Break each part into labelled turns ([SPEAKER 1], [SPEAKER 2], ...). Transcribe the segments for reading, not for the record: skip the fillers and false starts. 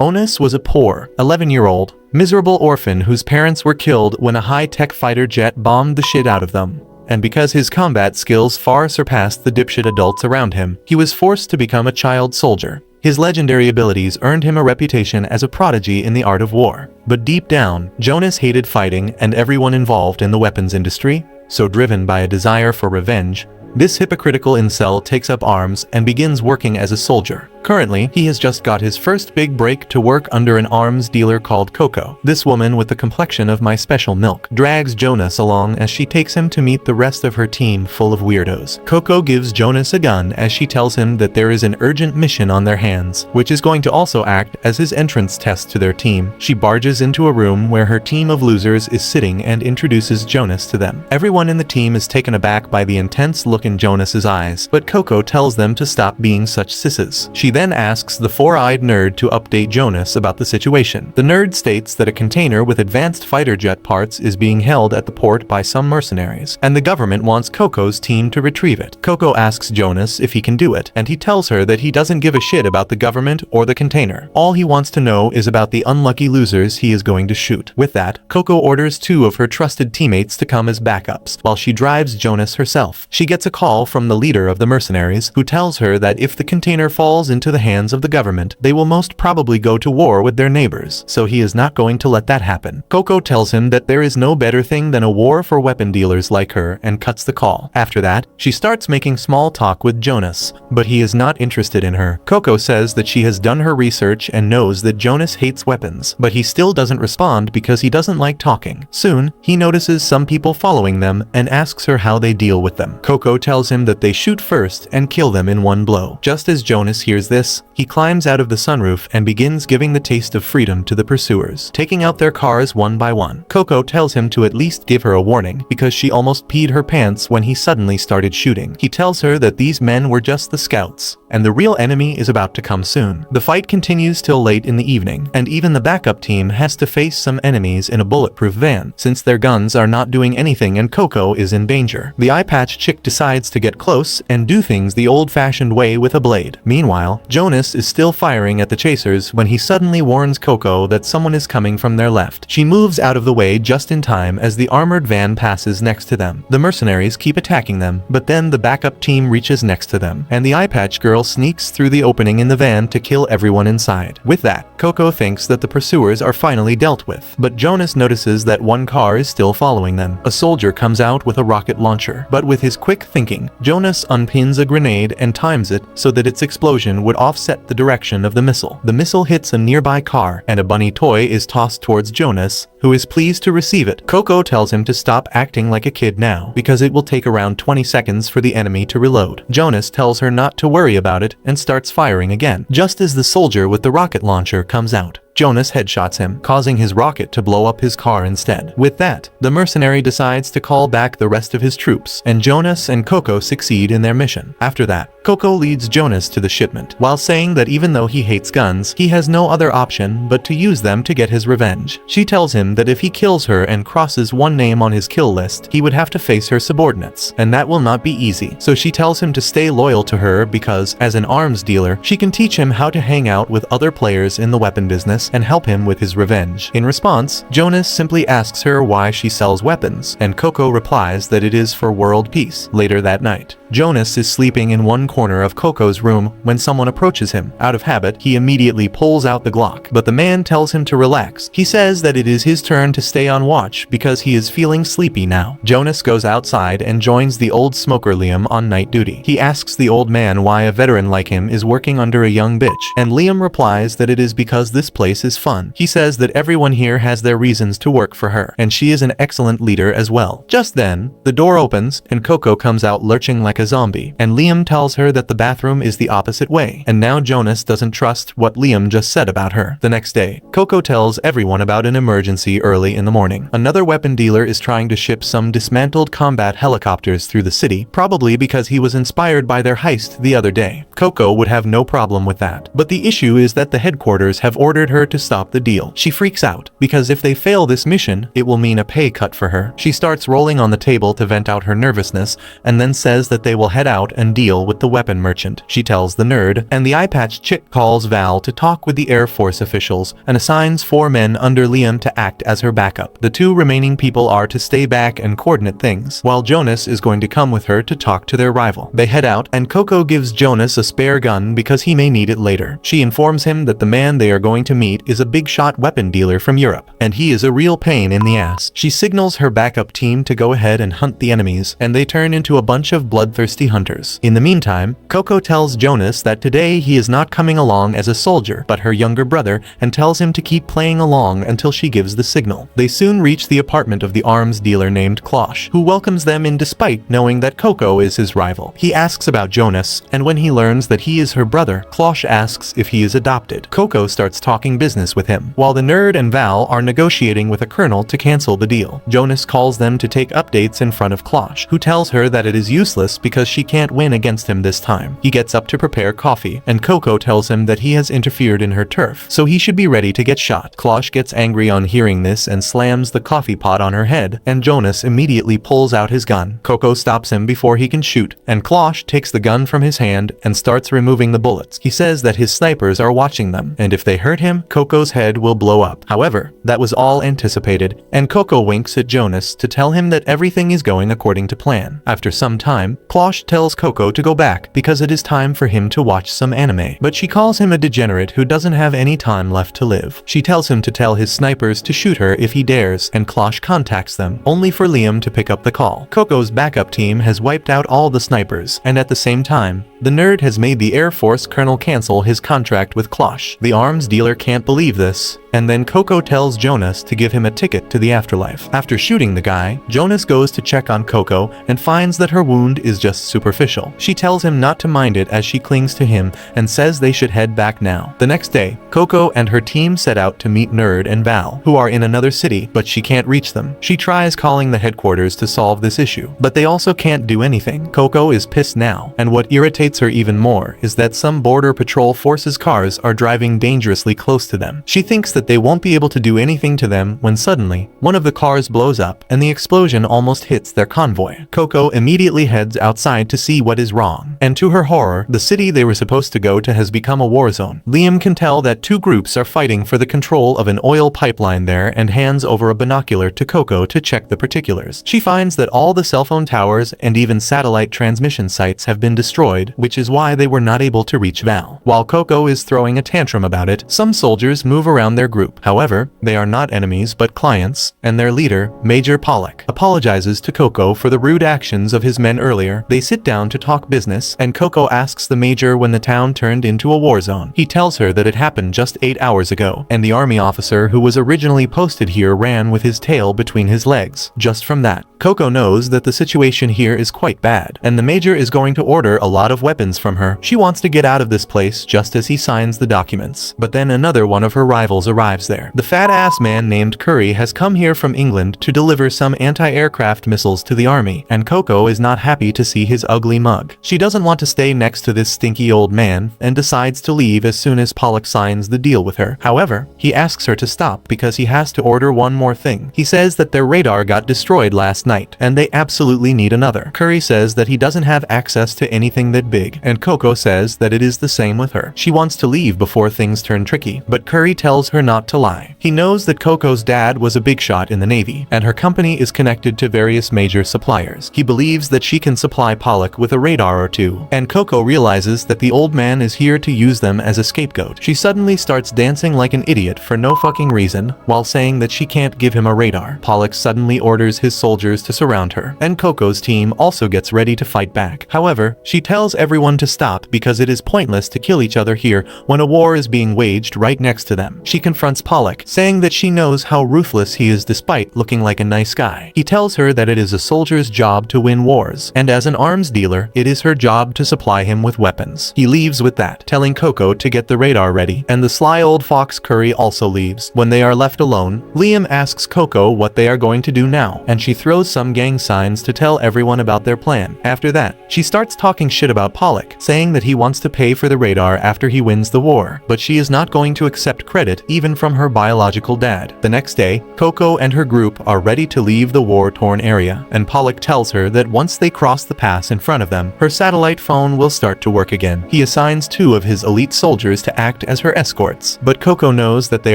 [SPEAKER 1] Jonas was a poor, 11-year-old, miserable orphan whose parents were killed when a high-tech fighter jet bombed the shit out of them. And because his combat skills far surpassed the dipshit adults around him, he was forced to become a child soldier. His legendary abilities earned him a reputation as a prodigy in the art of war. But deep down, Jonas hated fighting and everyone involved in the weapons industry, so driven by a desire for revenge, this hypocritical incel takes up arms and begins working as a soldier. Currently, he has just got his first big break to work under an arms dealer called Coco. This woman with the complexion of my special milk drags Jonas along as she takes him to meet the rest of her team full of weirdos. Coco gives Jonas a gun as she tells him that there is an urgent mission on their hands, which is going to also act as his entrance test to their team. She barges into a room where her team of losers is sitting and introduces Jonas to them. Everyone in the team is taken aback by the intense look in Jonas's eyes, but Coco tells them to stop being such sisses. She then asks the four-eyed nerd to update Jonas about the situation. The nerd states that a container with advanced fighter jet parts is being held at the port by some mercenaries, and the government wants Coco's team to retrieve it. Coco asks Jonas if he can do it, and he tells her that he doesn't give a shit about the government or the container. All he wants to know is about the unlucky losers he is going to shoot. With that, Coco orders two of her trusted teammates to come as backups, while she drives Jonas herself. She gets a call from the leader of the mercenaries, who tells her that if the container falls into the hands of the government, they will most probably go to war with their neighbors, so he is not going to let that happen. Coco tells him that there is no better thing than a war for weapon dealers like her and cuts the call. After that, she starts making small talk with Jonas, but he is not interested in her. Coco says that she has done her research and knows that Jonas hates weapons, but he still doesn't respond because he doesn't like talking. Soon, he notices some people following them and asks her how they deal with them. Coco tells him that they shoot first and kill them in one blow. Just as Jonas hears this, he climbs out of the sunroof and begins giving the taste of freedom to the pursuers, taking out their cars one by one. Coco tells him to at least give her a warning because she almost peed her pants when he suddenly started shooting. He tells her that these men were just the scouts, and the real enemy is about to come soon. The fight continues till late in the evening, and even the backup team has to face some enemies in a bulletproof van, since their guns are not doing anything and Coco is in danger. The eye-patch chick decides to get close and do things the old-fashioned way with a blade. Meanwhile, Jonas is still firing at the chasers when he suddenly warns Coco that someone is coming from their left. She moves out of the way just in time as the armored van passes next to them. The mercenaries keep attacking them, but then the backup team reaches next to them, and the eye-patch girl sneaks through the opening in the van to kill everyone inside. With that, Coco thinks that the pursuers are finally dealt with, but Jonas notices that one car is still following them. A soldier comes out with a rocket launcher, but with his quick thinking, Jonas unpins a grenade and times it so that its explosion would offset the direction of the missile. The missile hits a nearby car, and a bunny toy is tossed towards Jonas, who is pleased to receive it. Coco tells him to stop acting like a kid now, because it will take around 20 seconds for the enemy to reload. Jonas tells her not to worry about it and starts firing again. Just as the soldier with the rocket launcher comes out, Jonas headshots him, causing his rocket to blow up his car instead. With that, the mercenary decides to call back the rest of his troops, and Jonas and Coco succeed in their mission. After that, Coco leads Jonas to the shipment, while saying that even though he hates guns, he has no other option but to use them to get his revenge. She tells him that if he kills her and crosses one name on his kill list, he would have to face her subordinates, and that will not be easy. So she tells him to stay loyal to her because, as an arms dealer, she can teach him how to hang out with other players in the weapon business and help him with his revenge. In response, Jonas simply asks her why she sells weapons, and Coco replies that it is for world peace. Later that night, Jonas is sleeping in one corner of Coco's room when someone approaches him. Out of habit, he immediately pulls out the Glock, but the man tells him to relax. He says that it is his turn to stay on watch because he is feeling sleepy now. Jonas goes outside and joins the old smoker Liam on night duty. He asks the old man why a veteran like him is working under a young bitch, and Liam replies that it is because this place is fun. He says that everyone here has their reasons to work for her, and she is an excellent leader as well. Just then, the door opens, and Coco comes out lurching like a zombie, and Liam tells her that the bathroom is the opposite way, and now Jonas doesn't trust what Liam just said about her. The next day, Coco tells everyone about an emergency emergency early in the morning. Another weapon dealer is trying to ship some dismantled combat helicopters through the city, probably because he was inspired by their heist the other day. Coco would have no problem with that. But the issue is that the headquarters have ordered her to stop the deal. She freaks out, because if they fail this mission, it will mean a pay cut for her. She starts rolling on the table to vent out her nervousness, and then says that they will head out and deal with the weapon merchant. She tells the nerd, and the eye-patch chick calls Val to talk with the Air Force officials, and assigns 4 men under Liam to act as her backup. The 2 remaining people are to stay back and coordinate things, while Jonas is going to come with her to talk to their rival. They head out, and Coco gives Jonas a spare gun because he may need it later. She informs him that the man they are going to meet is a big-shot weapon dealer from Europe, and he is a real pain in the ass. She signals her backup team to go ahead and hunt the enemies, and they turn into a bunch of bloodthirsty hunters. In the meantime, Coco tells Jonas that today he is not coming along as a soldier, but her younger brother, and tells him to keep playing along until she gives the signal. They soon reach the apartment of the arms dealer named Klosh, who welcomes them in despite knowing that Coco is his rival. He asks about Jonas, and when he learns that he is her brother, Klosh asks if he is adopted. Coco starts talking business with him, while the nerd and Val are negotiating with a colonel to cancel the deal. Jonas calls them to take updates in front of Klosh, who tells her that it is useless because she can't win against him this time. He gets up to prepare coffee, and Coco tells him that he has interfered in her turf, so he should be ready to get shot. Klosh gets angry on hearing this and slams the coffee pot on her head, and Jonas immediately pulls out his gun. Coco stops him before he can shoot, and Klosh takes the gun from his hand and starts removing the bullets. He says that his snipers are watching them, and if they hurt him, Coco's head will blow up. However, that was all anticipated, and Coco winks at Jonas to tell him that everything is going according to plan. After some time, Klosh tells Coco to go back because it is time for him to watch some anime, but she calls him a degenerate who doesn't have any time left to live. She tells him to tell his snipers to shoot her if he dares, and Klosh contacts them, only for Liam to pick up the call. Coco's backup team has wiped out all the snipers, and at the same time, the nerd has made the Air Force colonel cancel his contract with Klosh. The arms dealer can't believe this, and then Coco tells Jonas to give him a ticket to the afterlife. After shooting the guy, Jonas goes to check on Coco and finds that her wound is just superficial. She tells him not to mind it as she clings to him and says they should head back now. The next day, Coco and her team set out to meet Nerd and Val, who are in another city, but she can't reach them. She tries calling the headquarters to solve this issue, but they also can't do anything. Coco is pissed now, and what irritates her even more is that some border patrol forces cars are driving dangerously close to them. She thinks that they won't be able to do anything to them when suddenly, one of the cars blows up and the explosion almost hits their convoy. Coco immediately heads outside to see what is wrong, and to her horror, the city they were supposed to go to has become a war zone. Liam can tell that 2 groups are fighting for the control of an oil pipeline there and hands over a binocular to Coco to check the particulars. She finds that all the cell phone towers and even satellite transmission sites have been destroyed, which is why they were not able to reach Val. While Coco is throwing a tantrum about it, some soldiers move around their group. However, they are not enemies but clients, and their leader, Major Pollock, apologizes to Coco for the rude actions of his men earlier. They sit down to talk business, and Coco asks the Major when the town turned into a war zone. He tells her that it happened just 8 hours ago, and the army officer who was originally posted here ran with his tail between his legs. Just from that, Coco knows that the situation here is quite bad, and the Major is going to order a lot of weapons from her. She wants to get out of this place just as he signs the documents. But then another one of her rivals arrives there. The fat-ass man named Curry has come here from England to deliver some anti-aircraft missiles to the army, and Coco is not happy to see his ugly mug. She doesn't want to stay next to this stinky old man, and decides to leave as soon as Pollock signs the deal with her. However, he asks her to stop because he has to order one more thing. He says that their radar got destroyed last night, and they absolutely need another. Curry says that he doesn't have access to anything that big, and Coco says that it is the same with her. She wants to leave before things turn tricky, but Curry tells her not to lie. He knows that Coco's dad was a big shot in the Navy, and her company is connected to various major suppliers. He believes that she can supply Pollock with a radar or 2, and Coco realizes that the old man is here to use them as a scapegoat. She suddenly starts dancing like an idiot for no fucking reason, while saying that she can't give him a radar. Pollock suddenly orders his soldiers to surround her, and Coco's team also gets ready to fight back. However, she tells everyone to stop because it is pointless to kill each other here when a war is being waged right next to them. She confirms confronts Pollock, saying that she knows how ruthless he is despite looking like a nice guy. He tells her that it is a soldier's job to win wars, and as an arms dealer, it is her job to supply him with weapons. He leaves with that, telling Coco to get the radar ready, and the sly old fox Curry also leaves. When they are left alone, Liam asks Coco what they are going to do now, and she throws some gang signs to tell everyone about their plan. After that, she starts talking shit about Pollock, saying that he wants to pay for the radar after he wins the war, but she is not going to accept credit even from her biological dad. The next day, Coco and her group are ready to leave the war-torn area, and Pollock tells her that once they cross the pass in front of them, her satellite phone will start to work again. He assigns 2 of his elite soldiers to act as her escorts, but Coco knows that they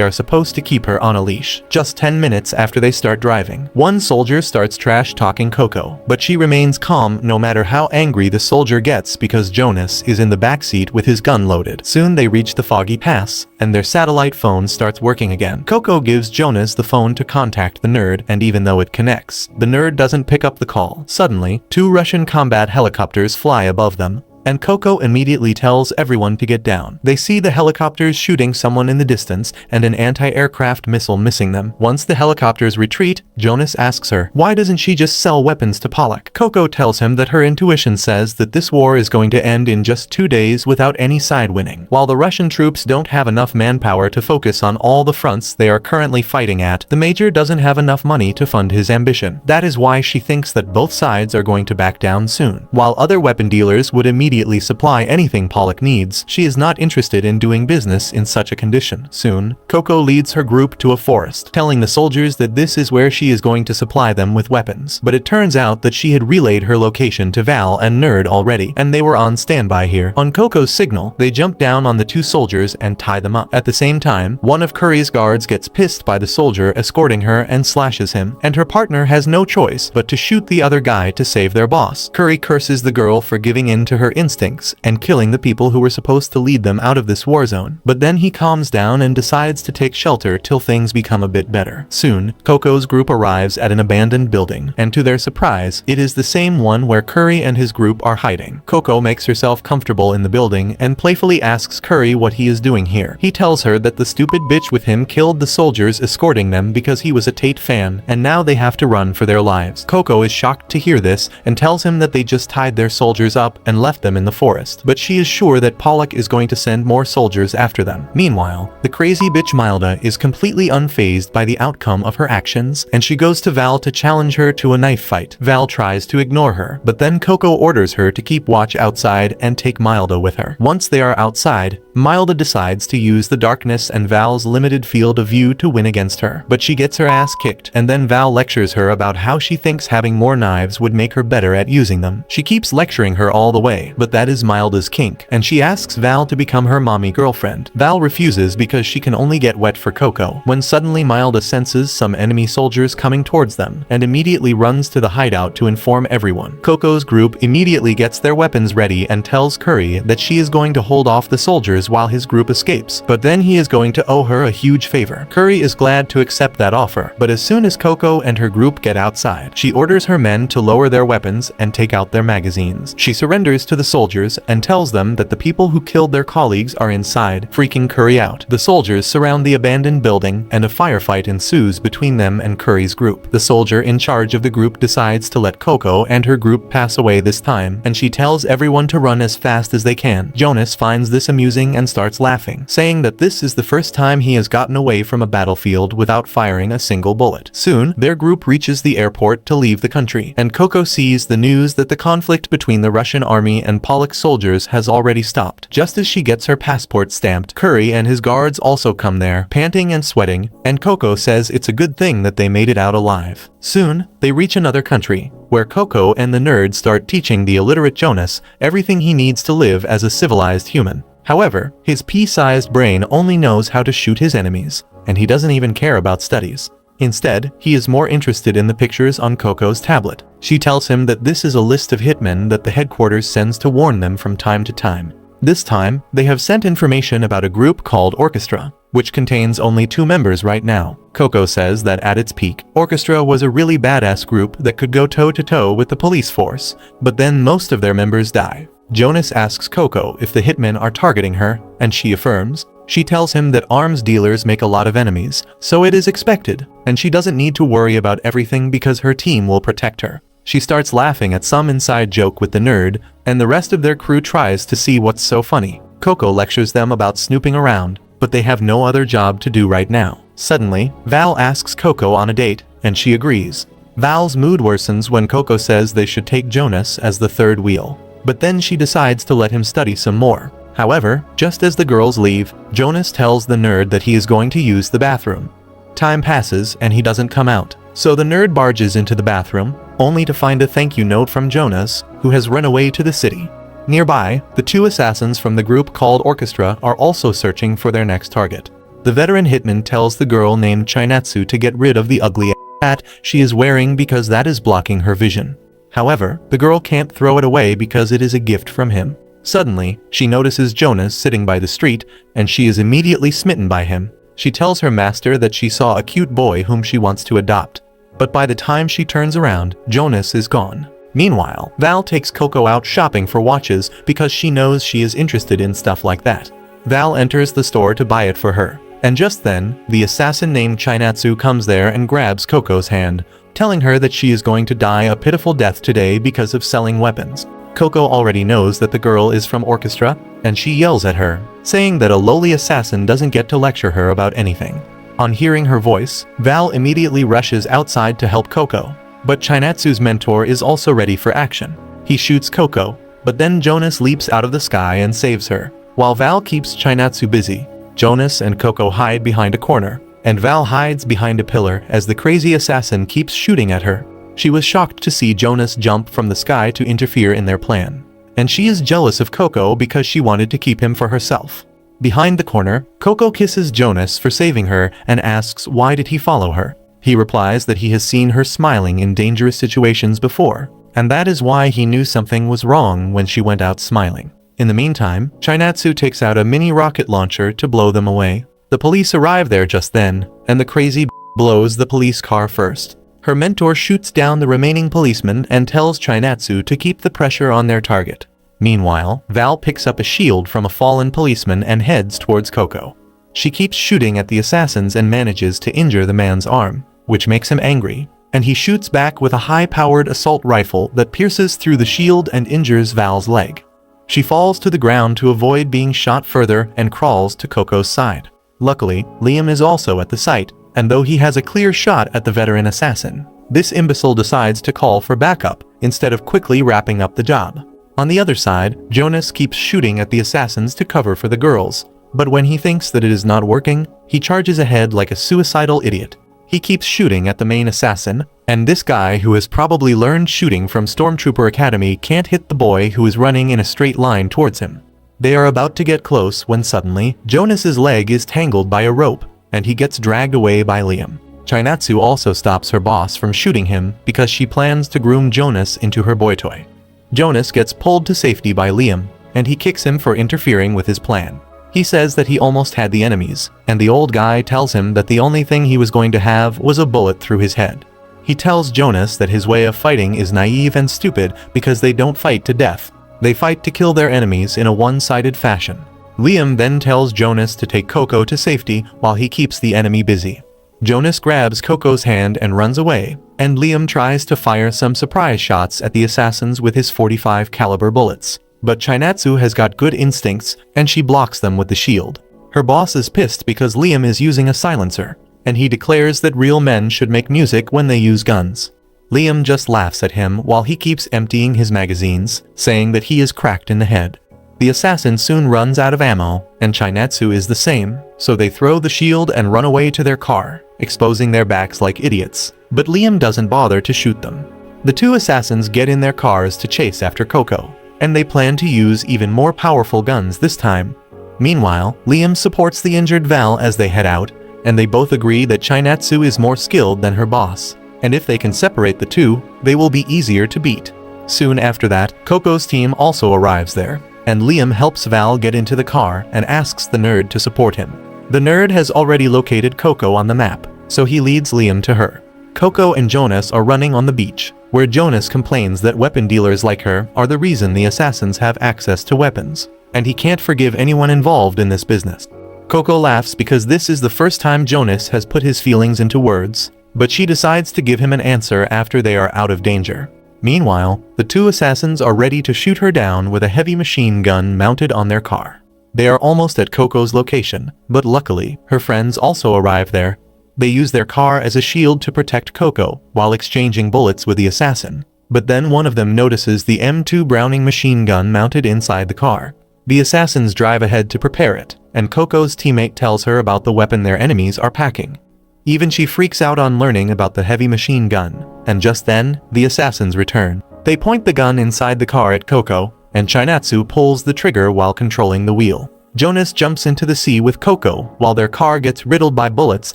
[SPEAKER 1] are supposed to keep her on a leash. Just 10 minutes after they start driving, one soldier starts trash-talking Coco, but she remains calm no matter how angry the soldier gets because Jonas is in the backseat with his gun loaded. Soon they reach the foggy pass, and their satellite phone starts working again. Coco gives Jonas the phone to contact the nerd, and even though it connects, the nerd doesn't pick up the call. Suddenly, 2 Russian combat helicopters fly above them, and Coco immediately tells everyone to get down. They see the helicopters shooting someone in the distance and an anti-aircraft missile missing them. Once the helicopters retreat, Jonas asks her, why doesn't she just sell weapons to Pollock? Coco tells him that her intuition says that this war is going to end in just 2 days without any side winning. While the Russian troops don't have enough manpower to focus on all the fronts they are currently fighting at, the major doesn't have enough money to fund his ambition. That is why she thinks that both sides are going to back down soon. While other weapon dealers would immediately supply anything Pollock needs, she is not interested in doing business in such a condition. Soon, Coco leads her group to a forest, telling the soldiers that this is where she is going to supply them with weapons. But it turns out that she had relayed her location to Val and Nerd already, and they were on standby here. On Coco's signal, they jump down on the 2 soldiers and tie them up. At the same time, one of Curry's guards gets pissed by the soldier escorting her and slashes him, and her partner has no choice but to shoot the other guy to save their boss. Curry curses the girl for giving in to her instincts and killing the people who were supposed to lead them out of this war zone. But then he calms down and decides to take shelter till things become a bit better. Soon, Coco's group arrives at an abandoned building, and to their surprise, it is the same one where Curry and his group are hiding. Coco makes herself comfortable in the building and playfully asks Curry what he is doing here. He tells her that the stupid bitch with him killed the soldiers escorting them because he was a Tate fan, and now they have to run for their lives. Coco is shocked to hear this and tells him that they just tied their soldiers up and left them in the forest, but she is sure that Pollock is going to send more soldiers after them. Meanwhile, the crazy bitch Milda is completely unfazed by the outcome of her actions, and she goes to Val to challenge her to a knife fight. Val tries to ignore her, but then Coco orders her to keep watch outside and take Milda with her. Once they are outside, Milda decides to use the darkness and Val's limited field of view to win against her, but she gets her ass kicked, and then Val lectures her about how she thinks having more knives would make her better at using them. She keeps lecturing her all the way, but that is Milda's kink, and she asks Val to become her mommy girlfriend. Val refuses because she can only get wet for Coco, when suddenly Milda senses some enemy soldiers coming towards them, and immediately runs to the hideout to inform everyone. Coco's group immediately gets their weapons ready and tells Curry that she is going to hold off the soldiers while his group escapes, but then he is going to owe her a huge favor. Curry is glad to accept that offer, but as soon as Coco and her group get outside, she orders her men to lower their weapons and take out their magazines. She surrenders to the soldiers and tells them that the people who killed their colleagues are inside, freaking Curry out. The soldiers surround the abandoned building, and a firefight ensues between them and Curry's group. The soldier in charge of the group decides to let Coco and her group pass away this time, and she tells everyone to run as fast as they can. Jonas finds this amusing and starts laughing, saying that this is the first time he has gotten away from a battlefield without firing a single bullet. Soon, their group reaches the airport to leave the country, and Coco sees the news that the conflict between the Russian army and Pollock's soldiers has already stopped. Just as she gets her passport stamped, Curry and his guards also come there, panting and sweating, and Coco says it's a good thing that they made it out alive. Soon, they reach another country, where Coco and the nerd start teaching the illiterate Jonas everything he needs to live as a civilized human. However, his pea-sized brain only knows how to shoot his enemies, and he doesn't even care about studies. Instead, he is more interested in the pictures on Coco's tablet. She tells him that this is a list of hitmen that the headquarters sends to warn them from time to time. This time, they have sent information about a group called Orchestra, which contains only 2 members right now. Coco says that at its peak, Orchestra was a really badass group that could go toe-to-toe with the police force, but then most of their members die. Jonas asks Coco if the hitmen are targeting her, and she affirms. She tells him that arms dealers make a lot of enemies, so it is expected, and she doesn't need to worry about everything because her team will protect her. She starts laughing at some inside joke with the nerd, and the rest of their crew tries to see what's so funny. Coco lectures them about snooping around, but they have no other job to do right now. Suddenly, Val asks Coco on a date, and she agrees. Val's mood worsens when Coco says they should take Jonas as the third wheel, but then she decides to let him study some more. However, just as the girls leave, Jonas tells the nerd that he is going to use the bathroom. Time passes and he doesn't come out, so the nerd barges into the bathroom, only to find a thank you note from Jonas, who has run away to the city. Nearby, the two assassins from the group called Orchestra are also searching for their next target. The veteran hitman tells the girl named Chinatsu to get rid of the ugly hat she is wearing because that is blocking her vision. However, the girl can't throw it away because it is a gift from him. Suddenly, she notices Jonas sitting by the street, and she is immediately smitten by him. She tells her master that she saw a cute boy whom she wants to adopt. But by the time she turns around, Jonas is gone. Meanwhile, Val takes Coco out shopping for watches because she knows she is interested in stuff like that. Val enters the store to buy it for her. And just then, the assassin named Chinatsu comes there and grabs Coco's hand, telling her that she is going to die a pitiful death today because of selling weapons. Coco already knows that the girl is from Orchestra, and she yells at her, saying that a lowly assassin doesn't get to lecture her about anything. On hearing her voice, Val immediately rushes outside to help Coco. But Chinatsu's mentor is also ready for action. He shoots Coco, but then Jonas leaps out of the sky and saves her. While Val keeps Chinatsu busy, Jonas and Coco hide behind a corner, and Val hides behind a pillar as the crazy assassin keeps shooting at her. She was shocked to see Jonas jump from the sky to interfere in their plan. And she is jealous of Coco because she wanted to keep him for herself. Behind the corner, Coco kisses Jonas for saving her and asks why did he follow her. He replies that he has seen her smiling in dangerous situations before, and that is why he knew something was wrong when she went out smiling. In the meantime, Chinatsu takes out a mini rocket launcher to blow them away. The police arrive there just then, and the crazy blows the police car first. Her mentor shoots down the remaining policemen and tells Chinatsu to keep the pressure on their target. Meanwhile, Val picks up a shield from a fallen policeman and heads towards Coco. She keeps shooting at the assassins and manages to injure the man's arm, which makes him angry, and he shoots back with a high-powered assault rifle that pierces through the shield and injures Val's leg. She falls to the ground to avoid being shot further and crawls to Coco's side. Luckily, Liam is also at the site, and though he has a clear shot at the veteran assassin, this imbecile decides to call for backup instead of quickly wrapping up the job. On the other side, Jonas keeps shooting at the assassins to cover for the girls, but when he thinks that it is not working, he charges ahead like a suicidal idiot. He keeps shooting at the main assassin, and this guy who has probably learned shooting from Stormtrooper Academy can't hit the boy who is running in a straight line towards him. They are about to get close when suddenly, Jonas's leg is tangled by a rope, and he gets dragged away by Liam. Chinatsu also stops her boss from shooting him because she plans to groom Jonas into her boy toy. Jonas gets pulled to safety by Liam, and he kicks him for interfering with his plan. He says that he almost had the enemies, and the old guy tells him that the only thing he was going to have was a bullet through his head. He tells Jonas that his way of fighting is naive and stupid because they don't fight to death. They fight to kill their enemies in a one-sided fashion. Liam then tells Jonas to take Coco to safety while he keeps the enemy busy. Jonas grabs Coco's hand and runs away, and Liam tries to fire some surprise shots at the assassins with his .45 caliber bullets. But Chinatsu has got good instincts, and she blocks them with the shield. Her boss is pissed because Liam is using a silencer, and he declares that real men should make music when they use guns. Liam just laughs at him while he keeps emptying his magazines, saying that he is cracked in the head. The assassin soon runs out of ammo, and Chinatsu is the same, so they throw the shield and run away to their car, exposing their backs like idiots, but Liam doesn't bother to shoot them. The two assassins get in their cars to chase after Coco, and they plan to use even more powerful guns this time. Meanwhile, Liam supports the injured Val as they head out, and they both agree that Chinatsu is more skilled than her boss, and if they can separate the two, they will be easier to beat. Soon after that, Coco's team also arrives there, and Liam helps Val get into the car and asks the nerd to support him. The nerd has already located Coco on the map, so he leads Liam to her. Coco and Jonas are running on the beach, where Jonas complains that weapon dealers like her are the reason the assassins have access to weapons, and he can't forgive anyone involved in this business. Coco laughs because this is the first time Jonas has put his feelings into words, but she decides to give him an answer after they are out of danger. Meanwhile, the two assassins are ready to shoot her down with a heavy machine gun mounted on their car. They are almost at Coco's location, but luckily, her friends also arrive there. They use their car as a shield to protect Coco while exchanging bullets with the assassin. But then one of them notices the M2 Browning machine gun mounted inside the car. The assassins drive ahead to prepare it, and Coco's teammate tells her about the weapon their enemies are packing. Even she freaks out on learning about the heavy machine gun, and just then, the assassins return. They point the gun inside the car at Coco, and Chinatsu pulls the trigger while controlling the wheel. Jonas jumps into the sea with Coco while their car gets riddled by bullets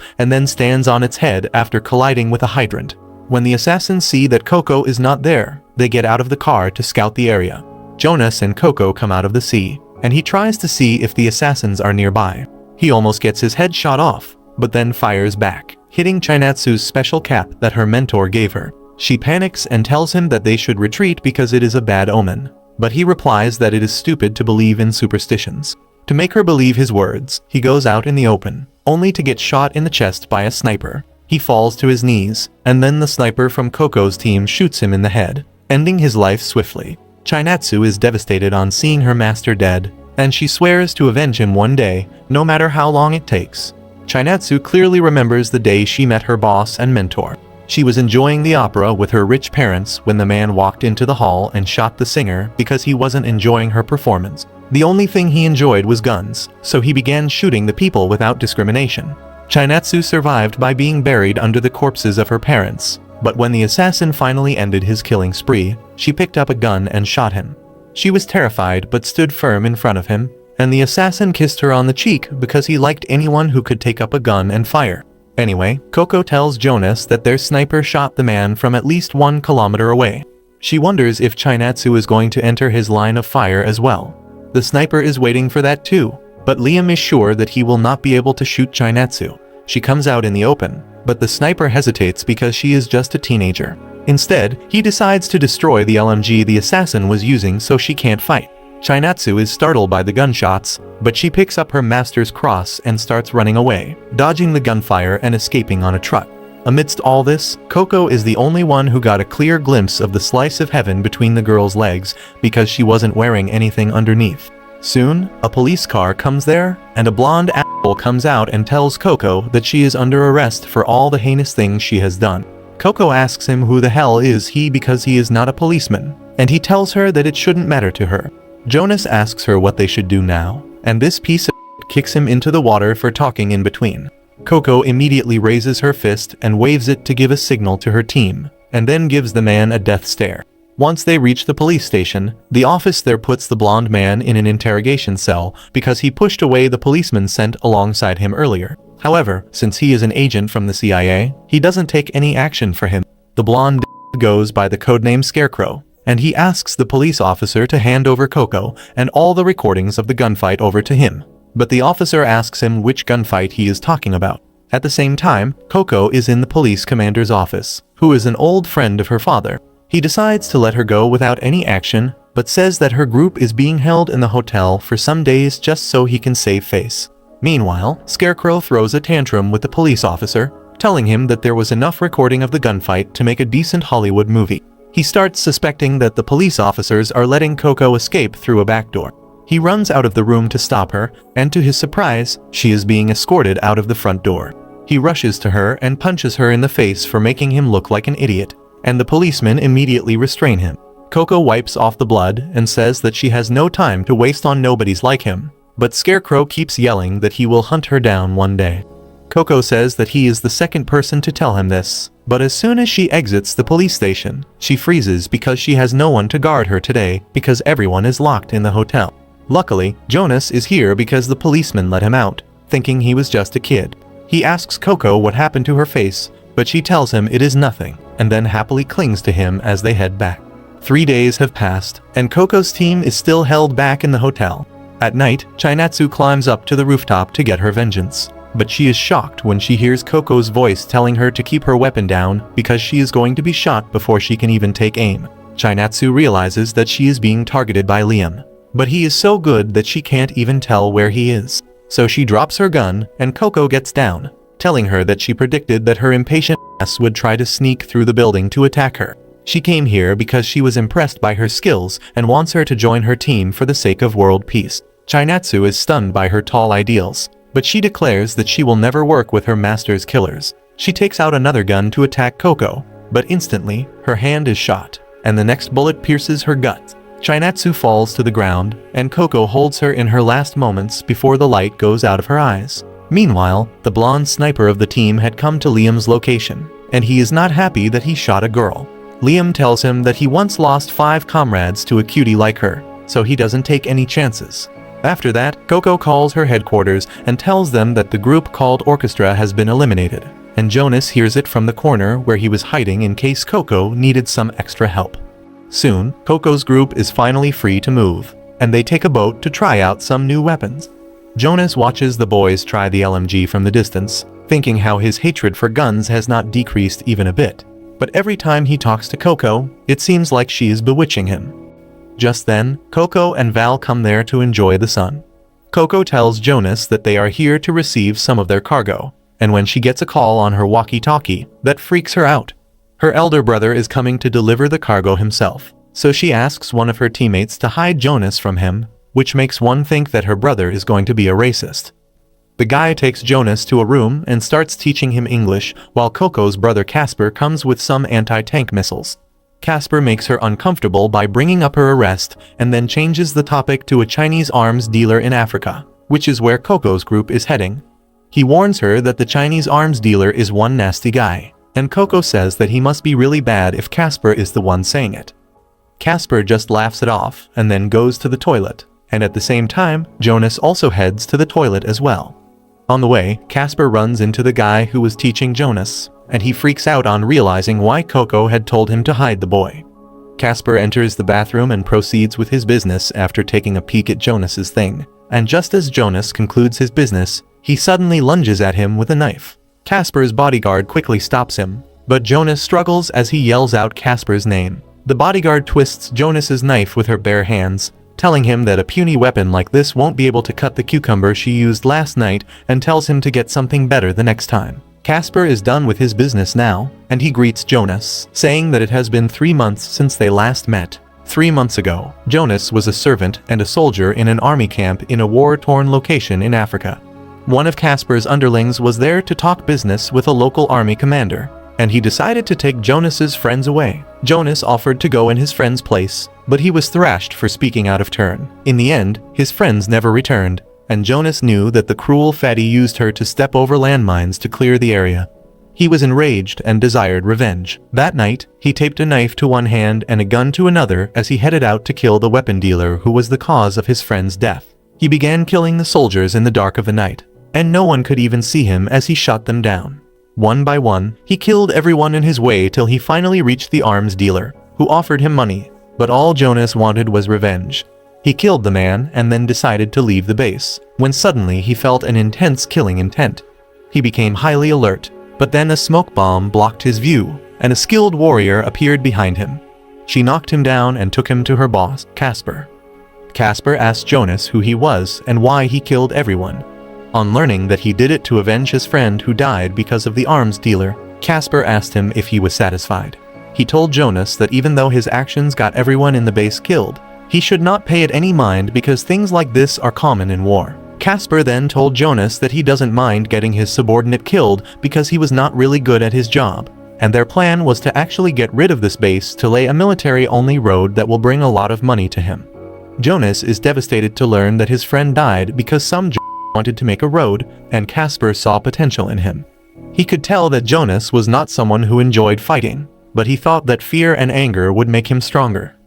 [SPEAKER 1] and then stands on its head after colliding with a hydrant. When the assassins see that Coco is not there, they get out of the car to scout the area. Jonas and Coco come out of the sea, and he tries to see if the assassins are nearby. He almost gets his head shot off, but then fires back, hitting Chinatsu's special cap that her mentor gave her. She panics and tells him that they should retreat because it is a bad omen, but he replies that it is stupid to believe in superstitions. To make her believe his words, he goes out in the open, only to get shot in the chest by a sniper. He falls to his knees, and then the sniper from Coco's team shoots him in the head, ending his life swiftly. Chinatsu is devastated on seeing her master dead, and she swears to avenge him one day, no matter how long it takes. Chinatsu clearly remembers the day she met her boss and mentor. She was enjoying the opera with her rich parents when the man walked into the hall and shot the singer because he wasn't enjoying her performance. The only thing he enjoyed was guns, so he began shooting the people without discrimination. Chinatsu survived by being buried under the corpses of her parents, but when the assassin finally ended his killing spree, she picked up a gun and shot him. She was terrified but stood firm in front of him, and the assassin kissed her on the cheek because he liked anyone who could take up a gun and fire. Anyway, Coco tells Jonas that their sniper shot the man from at least 1 kilometer away. She wonders if Chinatsu is going to enter his line of fire as well. The sniper is waiting for that too, but Liam is sure that he will not be able to shoot Chinatsu. She comes out in the open, but the sniper hesitates because she is just a teenager. Instead, he decides to destroy the LMG the assassin was using so she can't fight. Chinatsu is startled by the gunshots, but she picks up her master's cross and starts running away, dodging the gunfire and escaping on a truck. Amidst all this, Coco is the only one who got a clear glimpse of the slice of heaven between the girl's legs because she wasn't wearing anything underneath. Soon, a police car comes there, and a blonde asshole comes out and tells Coco that she is under arrest for all the heinous things she has done. Coco asks him who the hell is he because he is not a policeman, and he tells her that it shouldn't matter to her. Jonas asks her what they should do now, and this piece of kicks him into the water for talking in between. Coco immediately raises her fist and waves it to give a signal to her team, and then gives the man a death stare. Once they reach the police station, the office there puts the blonde man in an interrogation cell because he pushed away the policeman sent alongside him earlier. However, since he is an agent from the CIA, he doesn't take any action for him. The blonde goes by the codename Scarecrow, and he asks the police officer to hand over Coco and all the recordings of the gunfight over to him. But the officer asks him which gunfight he is talking about. At the same time, Coco is in the police commander's office, who is an old friend of her father. He decides to let her go without any action, but says that her group is being held in the hotel for some days just so he can save face. Meanwhile, Scarecrow throws a tantrum with the police officer, telling him that there was enough recording of the gunfight to make a decent Hollywood movie. He starts suspecting that the police officers are letting Coco escape through a back door. He runs out of the room to stop her, and to his surprise, she is being escorted out of the front door. He rushes to her and punches her in the face for making him look like an idiot, and the policemen immediately restrain him. Coco wipes off the blood and says that she has no time to waste on nobodies like him, but Scarecrow keeps yelling that he will hunt her down one day. Coco says that he is the second person to tell him this, but as soon as she exits the police station, she freezes because she has no one to guard her today because everyone is locked in the hotel. Luckily, Jonas is here because the policeman let him out, thinking he was just a kid. He asks Coco what happened to her face, but she tells him it is nothing, and then happily clings to him as they head back. 3 days have passed, and Coco's team is still held back in the hotel. At night, Chinatsu climbs up to the rooftop to get her vengeance, but she is shocked when she hears Coco's voice telling her to keep her weapon down because she is going to be shot before she can even take aim. Chinatsu realizes that she is being targeted by Liam, but he is so good that she can't even tell where he is. So she drops her gun, and Coco gets down, telling her that she predicted that her impatient ass would try to sneak through the building to attack her. She came here because she was impressed by her skills and wants her to join her team for the sake of world peace. Chinatsu is stunned by her tall ideals, but she declares that she will never work with her master's killers. She takes out another gun to attack Coco, but instantly, her hand is shot, and the next bullet pierces her gut. Chinatsu falls to the ground, and Coco holds her in her last moments before the light goes out of her eyes. Meanwhile, the blonde sniper of the team had come to Liam's location, and he is not happy that he shot a girl. Liam tells him that he once lost 5 comrades to a cutie like her, so he doesn't take any chances. After that, Coco calls her headquarters and tells them that the group called Orchestra has been eliminated, and Jonas hears it from the corner where he was hiding in case Coco needed some extra help. Soon, Coco's group is finally free to move, and they take a boat to try out some new weapons. Jonas watches the boys try the LMG from the distance, thinking how his hatred for guns has not decreased even a bit. But every time he talks to Coco, it seems like she is bewitching him. Just then, Coco and Val come there to enjoy the sun. Coco tells Jonas that they are here to receive some of their cargo, and when she gets a call on her walkie-talkie, that freaks her out. Her elder brother is coming to deliver the cargo himself, so she asks one of her teammates to hide Jonas from him, which makes one think that her brother is going to be a racist. The guy takes Jonas to a room and starts teaching him English, while Coco's brother Casper comes with some anti-tank missiles. Casper makes her uncomfortable by bringing up her arrest and then changes the topic to a Chinese arms dealer in Africa, which is where Coco's group is heading. He warns her that the Chinese arms dealer is one nasty guy, and Coco says that he must be really bad if Casper is the one saying it. Casper just laughs it off and then goes to the toilet, and at the same time, Jonas also heads to the toilet as well. On the way, Casper runs into the guy who was teaching Jonas, and he freaks out on realizing why Coco had told him to hide the boy. Casper enters the bathroom and proceeds with his business after taking a peek at Jonas's thing, and just as Jonas concludes his business, he suddenly lunges at him with a knife. Casper's bodyguard quickly stops him, but Jonas struggles as he yells out Casper's name. The bodyguard twists Jonas's knife with her bare hands, telling him that a puny weapon like this won't be able to cut the cucumber she used last night, and tells him to get something better the next time. Casper is done with his business now, and he greets Jonas, saying that it has been 3 months since they last met. 3 months ago, Jonas was a servant and a soldier in an army camp in a war-torn location in Africa. One of Casper's underlings was there to talk business with a local army commander, and he decided to take Jonas's friends away. Jonas offered to go in his friend's place, but he was thrashed for speaking out of turn. In the end, his friends never returned, and Jonas knew that the cruel fatty used her to step over landmines to clear the area. He was enraged and desired revenge. That night, he taped a knife to one hand and a gun to another as he headed out to kill the weapon dealer who was the cause of his friend's death. He began killing the soldiers in the dark of the night, and no one could even see him as he shot them down. One by one, he killed everyone in his way till he finally reached the arms dealer, who offered him money, but all Jonas wanted was revenge. He killed the man and then decided to leave the base, when suddenly he felt an intense killing intent. He became highly alert, but then a smoke bomb blocked his view, and a skilled warrior appeared behind him. She knocked him down and took him to her boss, Casper. Casper asked Jonas who he was and why he killed everyone. On learning that he did it to avenge his friend who died because of the arms dealer, Casper asked him if he was satisfied. He told Jonas that even though his actions got everyone in the base killed, he should not pay it any mind because things like this are common in war. Casper then told Jonas that he doesn't mind getting his subordinate killed because he was not really good at his job, and their plan was to actually get rid of this base to lay a military-only road that will bring a lot of money to him. Jonas is devastated to learn that his friend died because some wanted to make a road, and Casper saw potential in him. He could tell that Jonas was not someone who enjoyed fighting, but he thought that fear and anger would make him stronger.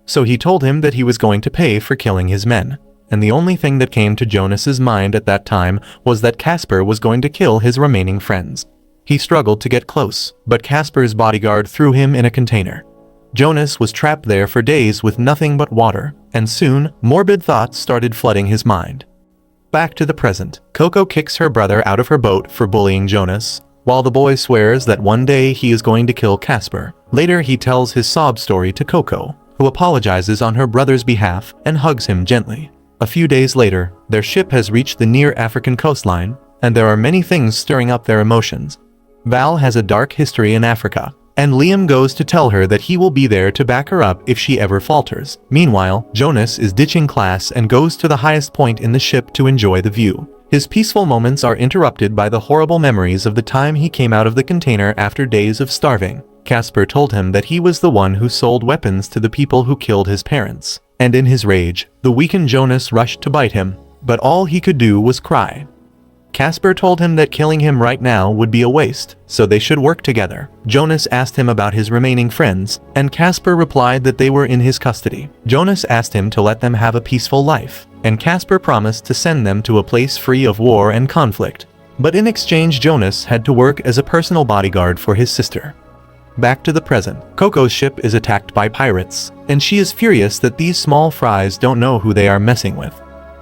[SPEAKER 1] So he told him that he was going to pay for killing his men, and the only thing that came to Jonas's mind at that time was that Casper was going to kill his remaining friends. He struggled to get close, but Casper's bodyguard threw him in a container. Jonas was trapped there for days with nothing but water, and soon, morbid thoughts started flooding his mind. Back to the present, Coco kicks her brother out of her boat for bullying Jonas, while the boy swears that one day he is going to kill Casper. Later he tells his sob story to Coco, who apologizes on her brother's behalf and hugs him gently. A few days later, their ship has reached the near African coastline, and there are many things stirring up their emotions. Val has a dark history in Africa, and Liam goes to tell her that he will be there to back her up if she ever falters. Meanwhile, Jonas is ditching class and goes to the highest point in the ship to enjoy the view. His peaceful moments are interrupted by the horrible memories of the time he came out of the container after days of starving. Casper told him that he was the one who sold weapons to the people who killed his parents. And in his rage, the weakened Jonas rushed to bite him, but all he could do was cry. Casper told him that killing him right now would be a waste, so they should work together. Jonas asked him about his remaining friends, and Casper replied that they were in his custody. Jonas asked him to let them have a peaceful life, and Casper promised to send them to a place free of war and conflict. But in exchange, Jonas had to work as a personal bodyguard for his sister. Back to the present. Coco's ship is attacked by pirates, and she is furious that these small fries don't know who they are messing with.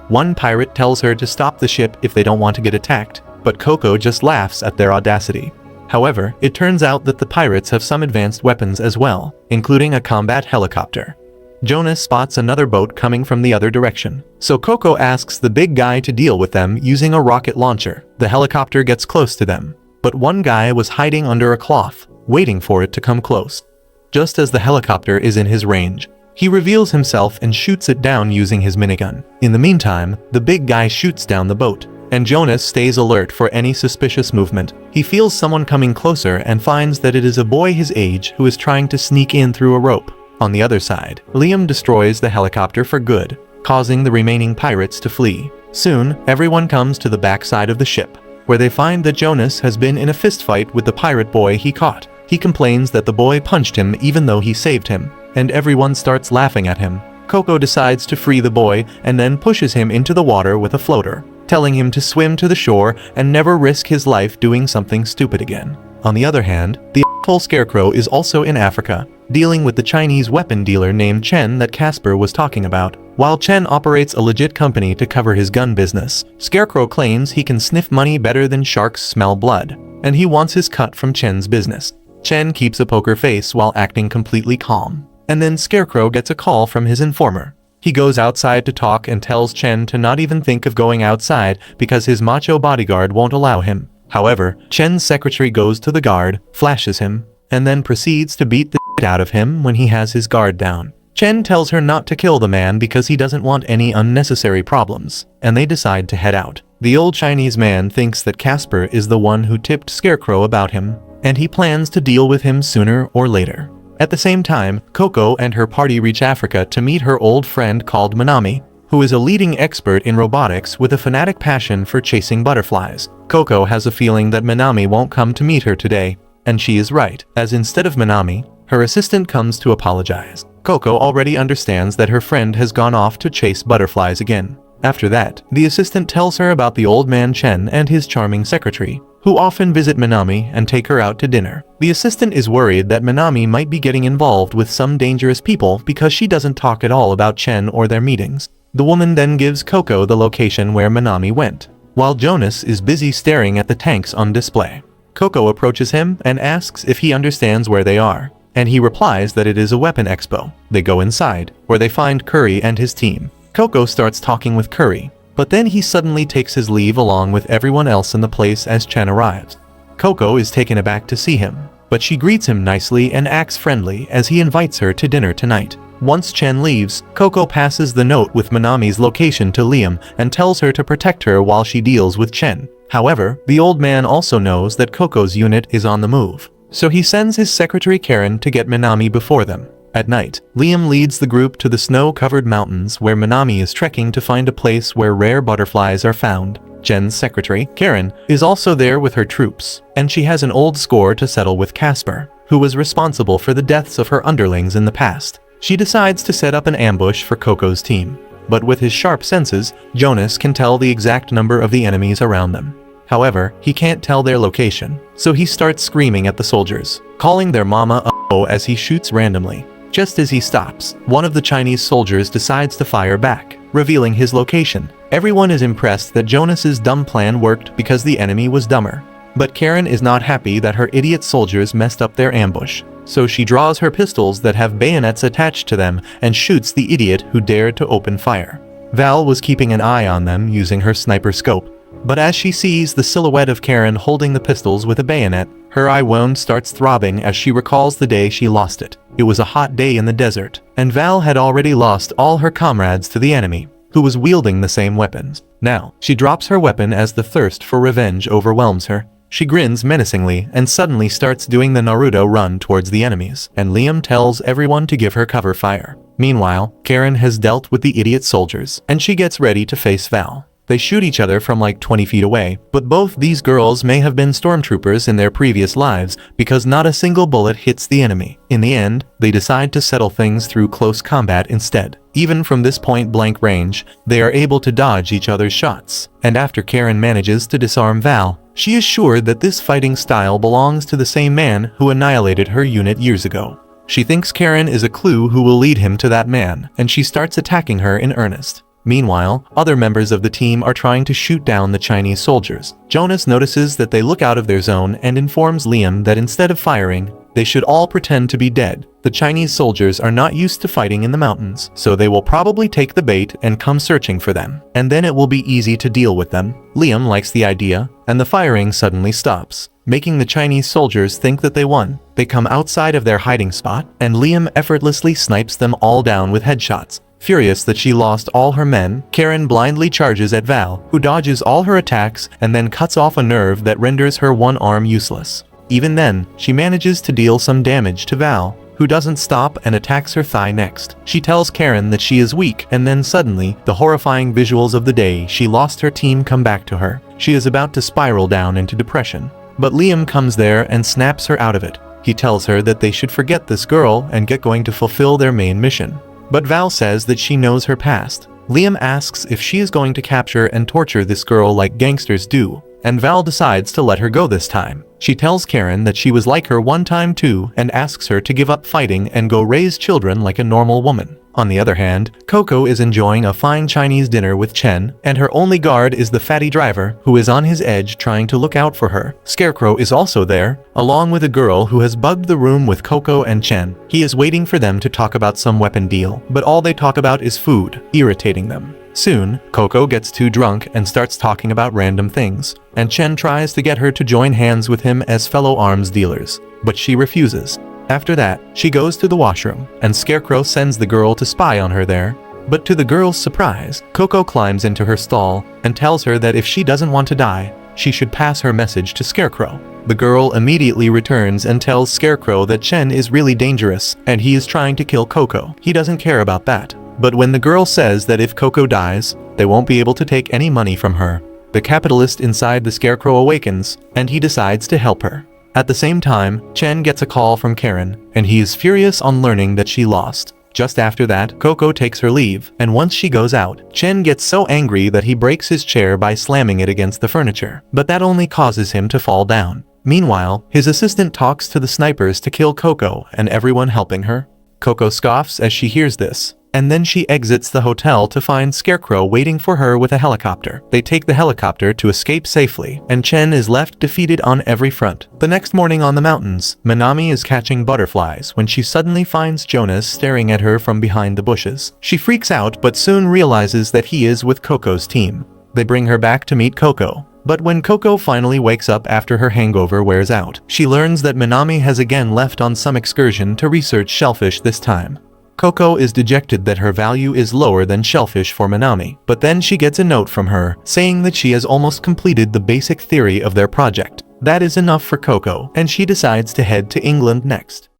[SPEAKER 1] One pirate tells her to stop the ship if they don't want to get attacked, but Coco just laughs at their audacity. However, it turns out that the pirates have some advanced weapons as well, including a combat helicopter. Jonas spots another boat coming from the other direction, so Coco asks the big guy to deal with them using a rocket launcher. The helicopter gets close to them, but one guy was hiding under a cloth, waiting for it to come close. Just as the helicopter is in his range, he reveals himself and shoots it down using his minigun. In the meantime, the big guy shoots down the boat, and Jonas stays alert for any suspicious movement. He feels someone coming closer and finds that it is a boy his age who is trying to sneak in through a rope. On the other side, Liam destroys the helicopter for good, causing the remaining pirates to flee. Soon, everyone comes to the backside of the ship, where they find that Jonas has been in a fistfight with the pirate boy he caught. He complains that the boy punched him even though he saved him, and everyone starts laughing at him. Coco decides to free the boy and then pushes him into the water with a floater, telling him to swim to the shore and never risk his life doing something stupid again. On the other hand, the asshole Scarecrow is also in Africa, dealing with the Chinese weapon dealer named Chen that Casper was talking about. While Chen operates a legit company to cover his gun business, Scarecrow claims he can sniff money better than sharks smell blood, and he wants his cut from Chen's business. Chen keeps a poker face while acting completely calm, and then Scarecrow gets a call from his informer. He goes outside to talk and tells Chen to not even think of going outside because his macho bodyguard won't allow him. However, Chen's secretary goes to the guard, flashes him, and then proceeds to beat the shit out of him when he has his guard down. Chen tells her not to kill the man because he doesn't want any unnecessary problems, and they decide to head out. The old Chinese man thinks that Casper is the one who tipped Scarecrow about him, and he plans to deal with him sooner or later. At the same time, Coco and her party reach Africa to meet her old friend called Manami, who is a leading expert in robotics with a fanatic passion for chasing butterflies. Coco has a feeling that Manami won't come to meet her today, and she is right, as instead of Manami, her assistant comes to apologize. Coco already understands that her friend has gone off to chase butterflies again. After that, the assistant tells her about the old man Chen and his charming secretary, who often visit Manami and take her out to dinner. The assistant is worried that Manami might be getting involved with some dangerous people because she doesn't talk at all about Chen or their meetings. The woman then gives Coco the location where Manami went, while Jonas is busy staring at the tanks on display. Coco approaches him and asks if he understands where they are, and he replies that it is a weapon expo. They go inside, where they find Curry and his team. Coco starts talking with Curry, but then he suddenly takes his leave along with everyone else in the place as Chen arrives. Coco is taken aback to see him, but she greets him nicely and acts friendly as he invites her to dinner tonight. Once Chen leaves, Coco passes the note with Manami's location to Liam and tells her to protect her while she deals with Chen. However, the old man also knows that Coco's unit is on the move, so he sends his secretary Karen to get Manami before them. At night, Liam leads the group to the snow-covered mountains where Manami is trekking to find a place where rare butterflies are found. Jen's secretary, Karen, is also there with her troops, and she has an old score to settle with Casper, who was responsible for the deaths of her underlings in the past. She decides to set up an ambush for Coco's team, but with his sharp senses, Jonas can tell the exact number of the enemies around them. However, he can't tell their location, so he starts screaming at the soldiers, calling their mama a as he shoots randomly. Just as he stops, one of the Chinese soldiers decides to fire back, revealing his location. Everyone is impressed that Jonas's dumb plan worked because the enemy was dumber. But Karen is not happy that her idiot soldiers messed up their ambush, so she draws her pistols that have bayonets attached to them and shoots the idiot who dared to open fire. Val was keeping an eye on them using her sniper scope. But as she sees the silhouette of Karen holding the pistols with a bayonet, her eye wound starts throbbing as she recalls the day she lost it. It was a hot day in the desert, and Val had already lost all her comrades to the enemy, who was wielding the same weapons. Now, she drops her weapon as the thirst for revenge overwhelms her. She grins menacingly and suddenly starts doing the Naruto run towards the enemies, and Liam tells everyone to give her cover fire. Meanwhile, Karen has dealt with the idiot soldiers, and she gets ready to face Val. They shoot each other from like 20 feet away, but both these girls may have been stormtroopers in their previous lives because not a single bullet hits the enemy. In the end, they decide to settle things through close combat instead. Even from this point-blank range, they are able to dodge each other's shots. And after Karen manages to disarm Val, she is sure that this fighting style belongs to the same man who annihilated her unit years ago. She thinks Karen is a clue who will lead him to that man, and she starts attacking her in earnest. Meanwhile, other members of the team are trying to shoot down the Chinese soldiers. Jonas notices that they look out of their zone and informs Liam that instead of firing, they should all pretend to be dead. The Chinese soldiers are not used to fighting in the mountains, so they will probably take the bait and come searching for them, and then it will be easy to deal with them. Liam likes the idea, and the firing suddenly stops, making the Chinese soldiers think that they won. They come outside of their hiding spot, and Liam effortlessly snipes them all down with headshots. Furious that she lost all her men, Karen blindly charges at Val, who dodges all her attacks and then cuts off a nerve that renders her one arm useless. Even then, she manages to deal some damage to Val, who doesn't stop and attacks her thigh next. She tells Karen that she is weak, and then suddenly, the horrifying visuals of the day she lost her team come back to her. She is about to spiral down into depression. But Liam comes there and snaps her out of it. He tells her that they should forget this girl and get going to fulfill their main mission. But Val says that she knows her past. Liam asks if she is going to capture and torture this girl like gangsters do, and Val decides to let her go this time. She tells Karen that she was like her one time too and asks her to give up fighting and go raise children like a normal woman. On the other hand, Coco is enjoying a fine Chinese dinner with Chen, and her only guard is the fatty driver, who is on his edge trying to look out for her. Scarecrow is also there, along with a girl who has bugged the room with Coco and Chen. He is waiting for them to talk about some weapon deal, but all they talk about is food, irritating them. Soon, Coco gets too drunk and starts talking about random things, and Chen tries to get her to join hands with him as fellow arms dealers, but she refuses. After that, she goes to the washroom, and Scarecrow sends the girl to spy on her there. But to the girl's surprise, Coco climbs into her stall and tells her that if she doesn't want to die, she should pass her message to Scarecrow. The girl immediately returns and tells Scarecrow that Chen is really dangerous and he is trying to kill Coco. He doesn't care about that. But when the girl says that if Coco dies, they won't be able to take any money from her, the capitalist inside the Scarecrow awakens, and he decides to help her. At the same time, Chen gets a call from Karen, and he is furious on learning that she lost. Just after that, Coco takes her leave, and once she goes out, Chen gets so angry that he breaks his chair by slamming it against the furniture. But that only causes him to fall down. Meanwhile, his assistant talks to the snipers to kill Coco and everyone helping her. Coco scoffs as she hears this, and then she exits the hotel to find Scarecrow waiting for her with a helicopter. They take the helicopter to escape safely, and Chen is left defeated on every front. The next morning on the mountains, Manami is catching butterflies when she suddenly finds Jonas staring at her from behind the bushes. She freaks out but soon realizes that he is with Coco's team. They bring her back to meet Coco. But when Coco finally wakes up after her hangover wears out, she learns that Manami has again left on some excursion to research shellfish this time. Coco is dejected that her value is lower than shellfish for Manami, but then she gets a note from her saying that she has almost completed the basic theory of their project. That is enough for Coco, and she decides to head to England next.